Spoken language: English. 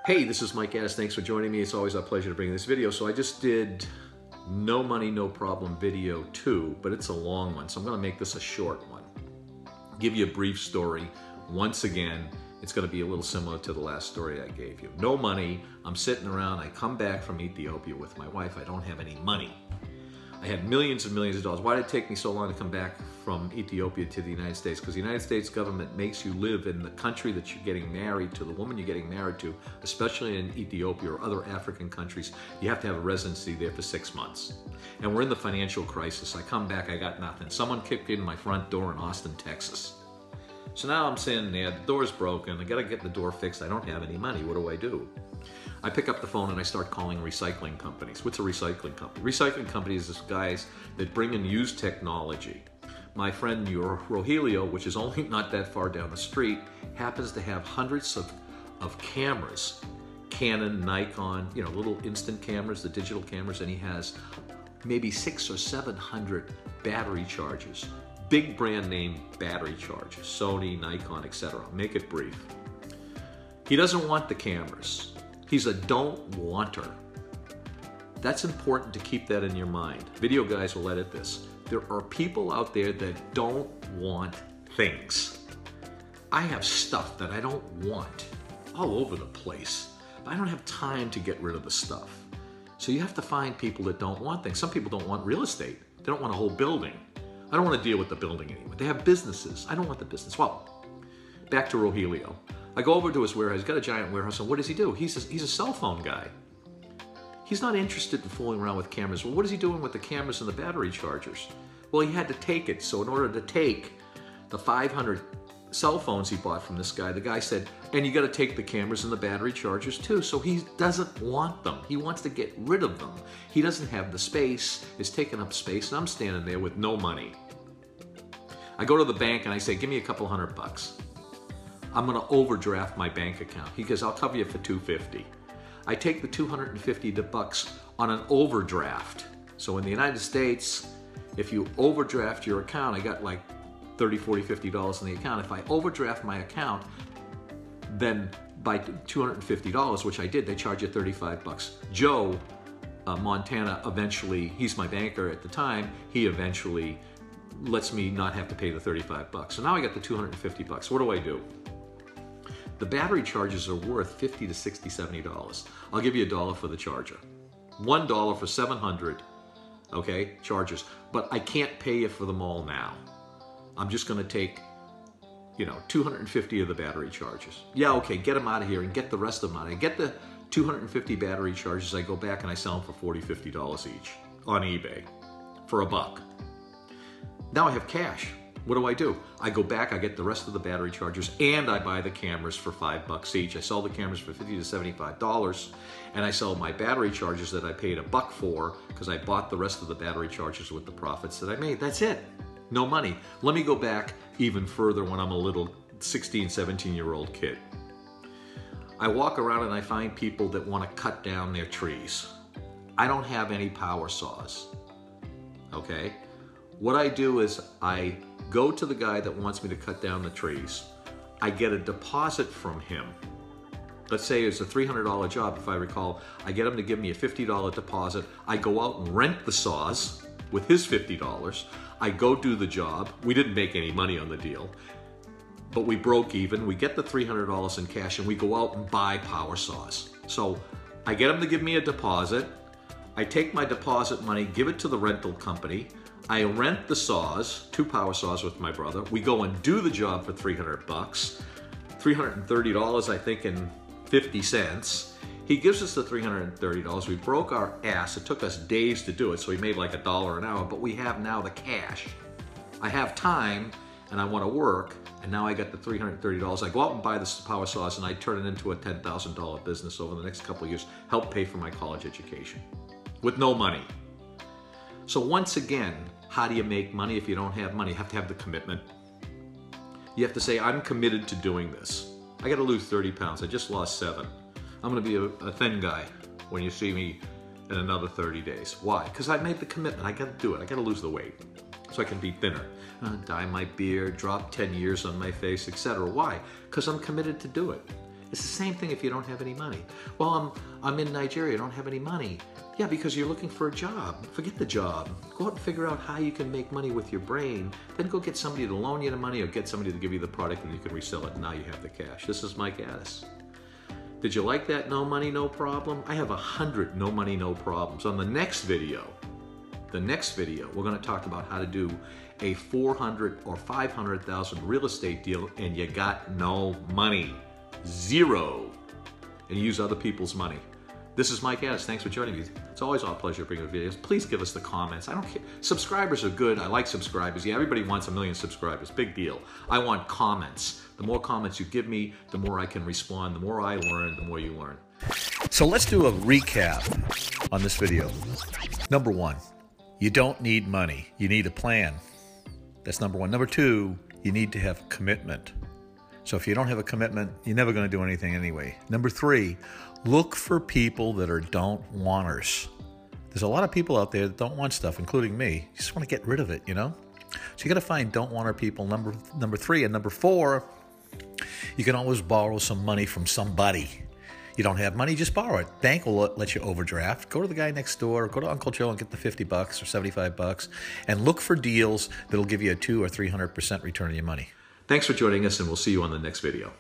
Hey, this is Mike Addis. Thanks for joining me. It's always a pleasure to bring this video. So I just did no money, no problem video 2, but it's a long one. So I'm going to make this a short one. Give you a brief story. Once again, it's going to be a little similar to the last story I gave you. No money. I'm sitting around. I come back from Ethiopia with my wife. I don't have any money. I had millions and millions of dollars. Why did it take me so long to come back from Ethiopia to the United States? Because the United States government makes you live in the country that you're getting married to, the woman you're getting married to, especially in Ethiopia or other African countries. You have to have a residency there for 6 months. And we're in the financial crisis. I come back, I got nothing. Someone kicked in my front door in Austin, Texas. So now I'm sitting there, the door's broken, I gotta get the door fixed, I don't have any money, what do? I pick up the phone and I start calling recycling companies. What's a recycling company? Recycling companies is guys that bring in used technology. My friend Rogelio, which is only not that far down the street, happens to have hundreds of cameras. Canon, Nikon, little instant cameras, the digital cameras, and he has maybe 600 or 700 battery chargers. Big brand name battery chargers, Sony, Nikon, etc. Make it brief. He doesn't want the cameras. He's a don't wanter. That's important to keep that in your mind. Video guys will edit this. There are people out there that don't want things. I have stuff that I don't want all over the place. I don't have time to get rid of the stuff. So you have to find people that don't want things. Some people don't want real estate. They don't want a whole building. I don't want to deal with the building anymore. They have businesses. I don't want the business. Well, back to Rogelio. I go over to his warehouse. He's got a giant warehouse, and what does he do? He's a cell phone guy. He's not interested in fooling around with cameras. Well, what is he doing with the cameras and the battery chargers? Well, he had to take it. So in order to take the 500 cell phones he bought from this guy, the guy said, and you got to take the cameras and the battery chargers too. So he doesn't want them. He wants to get rid of them. He doesn't have the space. It's taking up space, and I'm standing there with no money. I go to the bank and I say, give me a couple $100. I'm going to overdraft my bank account. He goes, I'll cover you for $250. I take the $250 on an overdraft. So in the United States, if you overdraft your account, I got like $30, $40, $50 in the account. If I overdraft my account, then by $250, which I did, they charge you $35. Joe, Montana, eventually, he's my banker at the time, he eventually lets me not have to pay the $35. So now I got the $250. What do I do? The battery chargers are worth $50 to $60, $70. I'll give you $1 for the charger. $1 for 700, okay, chargers. But I can't pay you for them all now. I'm just gonna take, 250 of the battery chargers. Yeah, okay, get them out of here and get the rest of them out of here. Get the 250 battery chargers, I go back and I sell them for $40, $50 each on eBay for $1. Now I have cash. What do? I go back, I get the rest of the battery chargers, and I buy the cameras for $5 each. I sell the cameras for $50 to $75, and I sell my battery chargers that I paid $1 for because I bought the rest of the battery chargers with the profits that I made. That's it. No money. Let me go back even further when I'm a little 16, 17-year-old kid. I walk around and I find people that want to cut down their trees. I don't have any power saws, okay? What I do is I go to the guy that wants me to cut down the trees. I get a deposit from him. Let's say it's a $300 job, if I recall. I get him to give me a $50 deposit. I go out and rent the saws with his $50. I go do the job. We didn't make any money on the deal, but we broke even. We get the $300 in cash and we go out and buy power saws. So I get him to give me a deposit. I take my deposit money, give it to the rental company. I rent the saws, 2 power saws with my brother. We go and do the job for $300, $330, I think, and 50 cents. He gives us the $330. We broke our ass. It took us days to do it, so we made like $1 an hour, but we have now the cash. I have time, and I want to work, and now I got the $330. I go out and buy the power saws, and I turn it into a $10,000 business over the next couple of years, help pay for my college education with no money. So once again, how do you make money if you don't have money? You have to have the commitment. You have to say, I'm committed to doing this. I got to lose 30 pounds. I just lost 7. I'm going to be a thin guy when you see me in another 30 days. Why? Because I made the commitment. I got to do it. I got to lose the weight so I can be thinner. Dye my beard, drop 10 years on my face, etc. Why? Because I'm committed to do it. It's the same thing if you don't have any money. Well, I'm in Nigeria, I don't have any money. Yeah, because you're looking for a job. Forget the job. Go out and figure out how you can make money with your brain. Then go get somebody to loan you the money or get somebody to give you the product and you can resell it and now you have the cash. This is Mike Addis. Did you like that no money, no problem? I have 100 no money, no problems. On the next video, we're going to talk about how to do a 400 or 500,000 real estate deal and you got no money. Zero. And you use other people's money. This is Mike Addis. Thanks for joining me. It's always our pleasure bringing videos. Please give us the comments. I don't care. Subscribers are good. I like subscribers. Yeah, everybody wants 1 million subscribers. Big deal. I want comments. The more comments you give me, the more I can respond. The more I learn, the more you learn. So let's do a recap on this video. Number 1, you don't need money. You need a plan. That's number 1. Number 2, you need to have commitment. So if you don't have a commitment, you're never going to do anything anyway. Number 3, look for people that are don't-wanters. There's a lot of people out there that don't want stuff, including me. You just want to get rid of it, you know? So you got to find don't-wanter people, number 3. And number 4, you can always borrow some money from somebody. You don't have money, just borrow it. Bank will let you overdraft. Go to the guy next door, go to Uncle Joe and get the $50 or $75 and look for deals that'll give you a 200 or 300% return on your money. Thanks for joining us, and we'll see you on the next video.